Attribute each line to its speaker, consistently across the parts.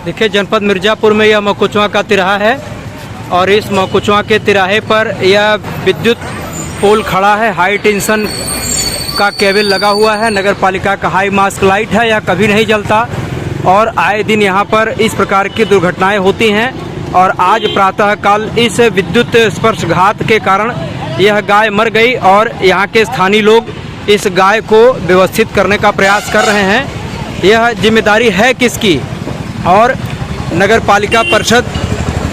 Speaker 1: देखिए जनपद मिर्ज़ापुर में यह मकुचवा का तिराहा है और इस मकुचवा के तिराहे पर यह विद्युत पोल खड़ा है। हाई टेंशन का केबल लगा हुआ है। नगर पालिका का हाई मास्क लाइट है, यह कभी नहीं जलता और आए दिन यहाँ पर इस प्रकार की दुर्घटनाएं होती हैं। और आज प्रातःकाल इस विद्युत स्पर्शघात के कारण यह गाय मर गई और यहाँ के स्थानीय लोग इस गाय को व्यवस्थित करने का प्रयास कर रहे हैं। यह जिम्मेदारी है किसकी? और नगर पालिका परिषद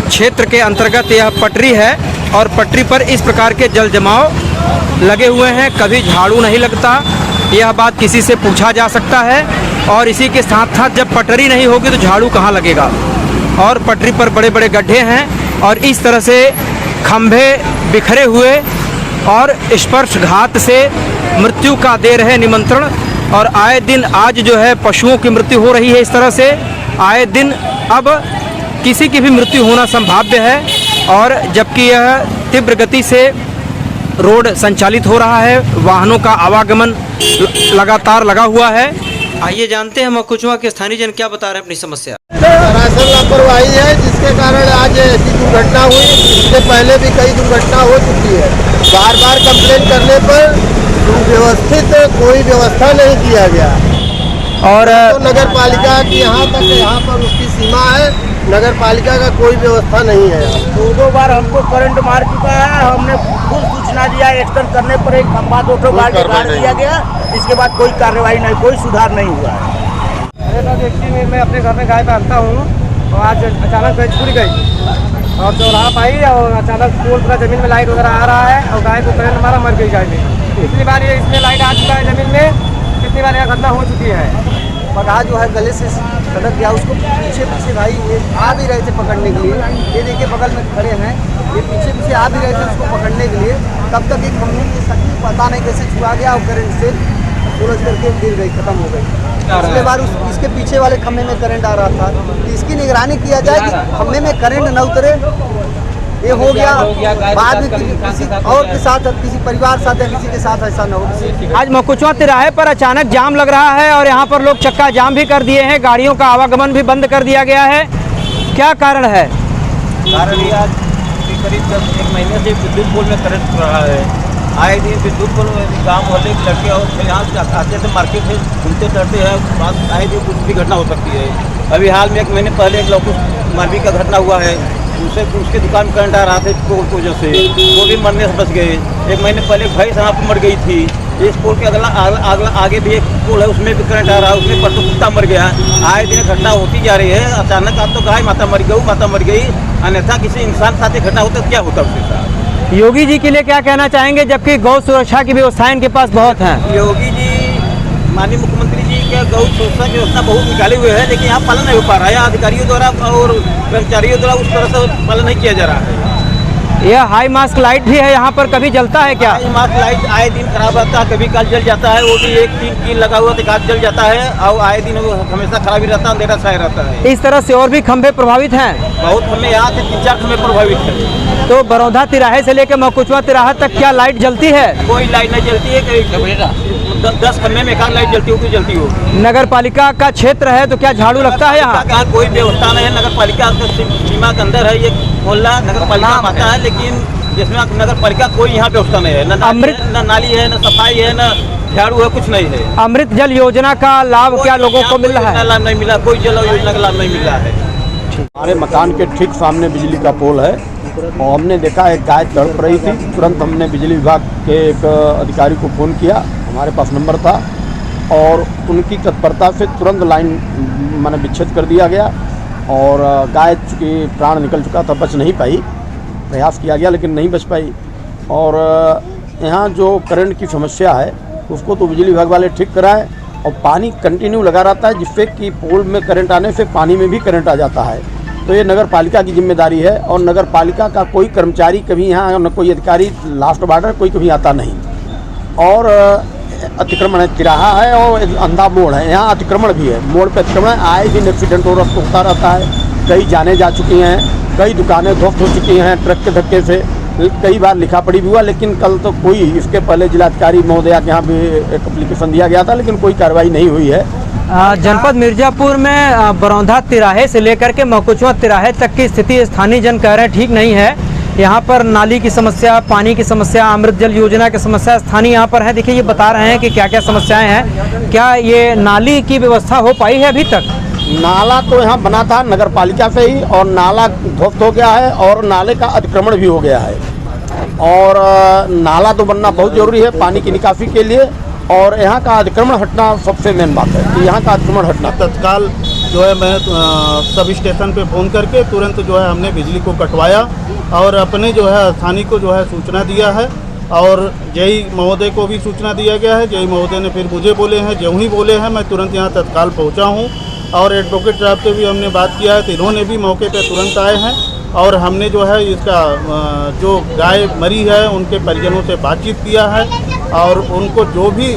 Speaker 1: क्षेत्र के अंतर्गत यह पटरी है और पटरी पर इस प्रकार के जल जमाव लगे हुए हैं, कभी झाड़ू नहीं लगता। यह बात किसी से पूछा जा सकता है। और इसी के साथ साथ जब पटरी नहीं होगी तो झाड़ू कहाँ लगेगा? और पटरी पर बड़े बड़े गड्ढे हैं और इस तरह से खंभे बिखरे हुए और स्पर्शघात से मृत्यु का दे रहे निमंत्रण। और आए दिन आज जो है पशुओं की मृत्यु हो रही है। इस तरह से आए दिन अब किसी की भी मृत्यु होना संभाव्य है। और जबकि यह तीव्र गति से रोड संचालित हो रहा है, वाहनों का आवागमन लगातार लगा हुआ है। आइए जानते हैं मकुचवा के स्थानीय जन क्या बता रहे हैं अपनी समस्या।
Speaker 2: दरअसल लापरवाही है जिसके कारण आज ऐसी दुर्घटना हुई। इससे पहले भी कई दुर्घटना हो चुकी है। बार बार कंप्लेन करने पर व्यवस्थित कोई व्यवस्था नहीं किया गया। और तो नगर पालिका की यहाँ पर उसकी सीमा है, नगर पालिका का कोई व्यवस्था नहीं है।
Speaker 3: दो बार हमको करंट मार चुका है। हमने खुद सूचना दिया, एक्शन करने पर एक खंभा 2 गाड़ दिया गया। इसके बाद कोई कार्रवाई नहीं, कोई सुधार नहीं हुआ है।
Speaker 4: देखिए मैं अपने घर में गाय बांधता हूँ और आज अचानक भैंस छूट गई और चौराहा पाई और अचानक पोल पूरा ज़मीन में लाइट वगैरह आ रहा है और गाय को करंट मारा, मर गई गाय में। कितनी बार ये इसमें लाइट आ चुका है ज़मीन में, कितनी बार यह घटना हो चुकी है।
Speaker 2: पगहा जो है गले से सड़क गया, उसको पीछे भाई ये आ भी रहे थे पकड़ने के लिए। ये देखिए बगल में खड़े हैं, ये पीछे आ भी रहे थे उसको पकड़ने के लिए। तब तक एक खंभे की शक्ति पता नहीं कैसे छुआ गया और करंट से उलझ करके गिर गई, खत्म हो गई। पिछले बार इसके पीछे वाले खंभे में करंट आ रहा था। तो इसकी निगरानी किया जाए कि खंभे में करंट न उतरे। ये हो गया बाद में किसी और के साथ, किसी परिवार साथ या किसी के साथ ऐसा न हो।
Speaker 1: आज मकुचवा तिराहे पर अचानक जाम लग रहा है और यहाँ पर लोग चक्का जाम भी कर दिए हैं, गाड़ियों का आवागमन भी बंद कर दिया गया है। क्या कारण है?
Speaker 5: कारण ये आज करीब 1 महीने से विद्युत पोल में करंट रहा है। आए दिन विद्युत पोल में गाँव वाले लड़के और यहाँ आते थे, मार्केट से घूमते चढ़ते हैं। आए दिन कुछ भी घटना हो सकती है। अभी हाल में 1 महीने पहले एक लोग मारपीट का घटना हुआ है। उसके दुकान में करंट आ रहा था पोल की वजह से, वो भी मरने से बच गए। 1 महीने पहले भैंस यहाँ पर मर गई थी। इस पोल के अगला आगे भी एक पोल है, उसमें भी करंट आ रहा है, उसमें परसों कुत्ता मर गया। आए दिन घटना होती जा रही है। अचानक आप तो गाय माता मर गई, माता मर गई, अन्यथा किसी इंसान साथ घटना होता तो क्या होता उसके साथ?
Speaker 1: योगी जी के लिए क्या कहना चाहेंगे जबकि गौ सुरक्षा की व्यवस्था इनके पास बहुत है?
Speaker 5: योगी जी, माननीय मुख्यमंत्री जी के गौ सुरक्षा की व्यवस्था बहुत निकाले हुए है, लेकिन यहाँ पालन नहीं हो पा रहा है। यहाँ अधिकारियों द्वारा और कर्मचारियों द्वारा उस तरह से पालन नहीं किया जा रहा है।
Speaker 1: यह हाई मास्क लाइट भी है यहाँ पर, कभी जलता है क्या?
Speaker 5: हाई मास्क लाइट आए दिन खराब रहता है, कभी काल जल जाता है। वो भी 1-3 लगा हुआ तो जल जाता है और आए दिन वो हमेशा खराब ही रहता है, अंधेरा छाया रहता है।
Speaker 1: इस तरह से और भी खंभे प्रभावित हैं?
Speaker 5: बहुत खंभे, यहाँ से 3-4 खंभे प्रभावित है।
Speaker 1: तो बरौधा तिराहे से लेकर मकुचवा तिराहा तक क्या लाइट जलती है?
Speaker 5: कोई लाइट नहीं जलती है। 10 खंभे में 1 लाइट जलती हो तो जलती हो।
Speaker 1: नगर पालिका का क्षेत्र है तो क्या झाड़ू लगता है यहाँ?
Speaker 5: कोई व्यवस्था नहीं है। नगर पालिका सीमा के अंदर है ये मोहल्ला, नगर पालिका आता है, लेकिन जिसमें नगर पालिका कोई यहाँ व्यवस्था नहीं है। न नाली है, न सफाई है, न झाड़ू है, कुछ नहीं है।
Speaker 1: अमृत जल योजना का लाभ क्या लोगों को मिल रहा है?
Speaker 5: लाभ नहीं मिला, कोई जल योजना का लाभ नहीं मिल रहा है।
Speaker 6: हमारे मकान के ठीक सामने बिजली का पोल है और हमने देखा एक गाय तड़प रही थी। तुरंत हमने बिजली विभाग के एक अधिकारी को फ़ोन किया, हमारे पास नंबर था, और उनकी तत्परता से तुरंत लाइन माने विच्छेद कर दिया गया और गाय चूँकि प्राण निकल चुका था, बच नहीं पाई। प्रयास किया गया लेकिन नहीं बच पाई। और यहाँ जो करंट की समस्या है उसको तो बिजली विभाग वाले ठीक कराएं और पानी कंटिन्यू लगा रहता है, जिससे कि पोल में करंट आने से पानी में भी करंट आ जाता है। तो ये नगर पालिका की जिम्मेदारी है और नगर पालिका का कोई कर्मचारी कभी यहाँ, न कोई अधिकारी, लास्ट बॉर्डर कोई कभी आता नहीं। और अतिक्रमण है, तिराहा है और अंधा मोड़ है, यहाँ अतिक्रमण भी है। मोड़ पे अतिक्रमण, आए दिन एक्सीडेंट होता रहता है। कई जाने जा चुकी हैं, कई दुकानें ध्वस्त हो चुकी हैं ट्रक के धक्के से। कई बार लिखा पढ़ी भी हुआ, लेकिन कल तो कोई, इसके पहले जिलाधिकारी महोदया के यहाँ भी एक एप्लीकेशन दिया गया था, लेकिन कोई कार्रवाई नहीं हुई है।
Speaker 1: जनपद मिर्जापुर में बरौंधा तिराहे से लेकर के मकुचवा तिराहे तक की स्थिति स्थानीय जन कह रहे हैं ठीक नहीं है। यहाँ पर नाली की समस्या, पानी की समस्या, अमृत जल योजना की समस्या स्थानीय यहाँ पर है। देखिए ये बता रहे हैं कि क्या क्या समस्याएं हैं। क्या ये नाली की व्यवस्था हो पाई है अभी तक?
Speaker 6: नाला तो यहाँ बना था नगर पालिका से ही, और नाला ध्वस्त हो गया है और नाले का अतिक्रमण भी हो गया है। और नाला तो बनना बहुत ज़रूरी है पानी की निकासी के लिए, और यहाँ का अतिक्रमण हटना सबसे मेन बात है कि यहाँ का अतिक्रमण हटना।
Speaker 7: तत्काल जो है मैं सब स्टेशन पे फ़ोन करके तुरंत जो है हमने बिजली को कटवाया और अपने जो है स्थानीय को जो है सूचना दिया है, और जेई महोदय को भी सूचना दिया गया है। जेई महोदय ने फिर मुझे बोले हैं, जो ही बोले हैं मैं तुरंत यहाँ तत्काल पहुँचा हूँ। और एडवोकेट साहब से भी हमने बात किया है तो इन्होंने भी मौके पे तुरंत आए हैं, और हमने जो है इसका जो गाय मरी है उनके परिजनों से बातचीत किया है, और उनको जो भी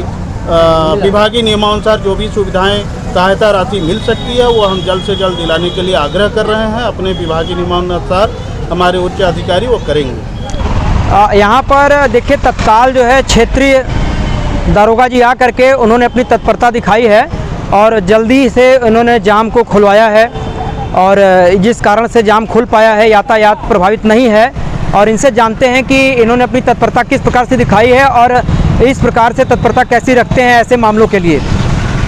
Speaker 7: विभागीय नियमानुसार जो भी सुविधाएं सहायता राशि मिल सकती है वो हम जल्द से जल्द दिलाने के लिए आग्रह कर रहे हैं। अपने विभागीय नियमानुसार हमारे उच्च अधिकारी वो करेंगे।
Speaker 1: यहाँ पर देखिए तत्काल जो है क्षेत्रीय दारोगा जी आ करके उन्होंने अपनी तत्परता दिखाई है और जल्दी से उन्होंने जाम को खुलवाया है, और जिस कारण से जाम खुल पाया है, यातायात प्रभावित नहीं है। और इनसे जानते हैं कि इन्होंने अपनी तत्परता किस प्रकार से दिखाई है और इस प्रकार से तत्परता कैसी रखते हैं ऐसे मामलों के लिए।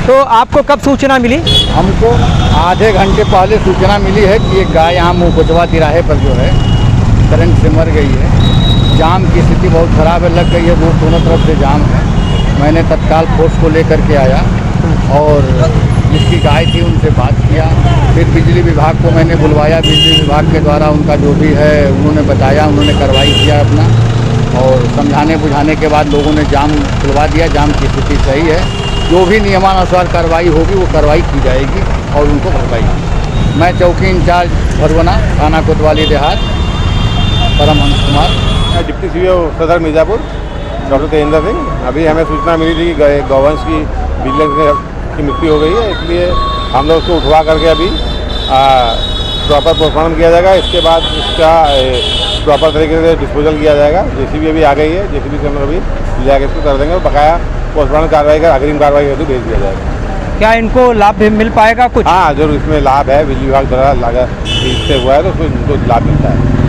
Speaker 1: तो आपको कब सूचना मिली?
Speaker 8: हमको आधे घंटे पहले सूचना मिली है कि एक गाय यहाँ मुकुचवा तिराहे पर जो है करंट से मर गई है। जाम की स्थिति बहुत ख़राब है, लग गई है, रोड दोनों तरफ से जाम है। मैंने तत्काल फोर्स को लेकर के आया और जिसकी गाय थी उनसे बात किया। फिर बिजली विभाग को मैंने बुलवाया, बिजली विभाग के द्वारा उनका जो भी है उन्होंने बताया, उन्होंने कार्रवाई किया अपना, और समझाने बुझाने के बाद लोगों ने जाम खुलवा दिया। जाम की स्थिति सही है, जो भी नियमानुसार कार्रवाई होगी वो कार्रवाई की जाएगी और उनको भरपाई की। मैं चौकी इंचार्ज भरवना, थाना कोतवाली देहात, परमहंस कुमार।
Speaker 9: डिप्टी सीओ सदर मिर्जापुर डॉक्टर तेजेंद्र सिंह। अभी हमें सूचना मिली थी कि गौवंश की विजिलेंस की मृत्यु हो गई है, इसलिए हम लोग उसको उठवा करके अभी प्रॉपर पोस्टमार्टम किया जाएगा। इसके बाद इसका प्रॉपर तरीके से डिस्पोजल किया जाएगा। जेसीबी अभी आ गई है, जेसीबी से हम लोग अभी ले जाकर इसको कर देंगे और बकाया पोस्टमार्टम कार्रवाई का अग्रिम कार्रवाई करके भेज दिया जाएगा।
Speaker 1: क्या इनको लाभ भी मिल पाएगा कुछ?
Speaker 9: हाँ जरूर, इसमें लाभ है, बिजली विभाग द्वारा लागत इससे हुआ है तो उसको इनको लाभ मिलता है।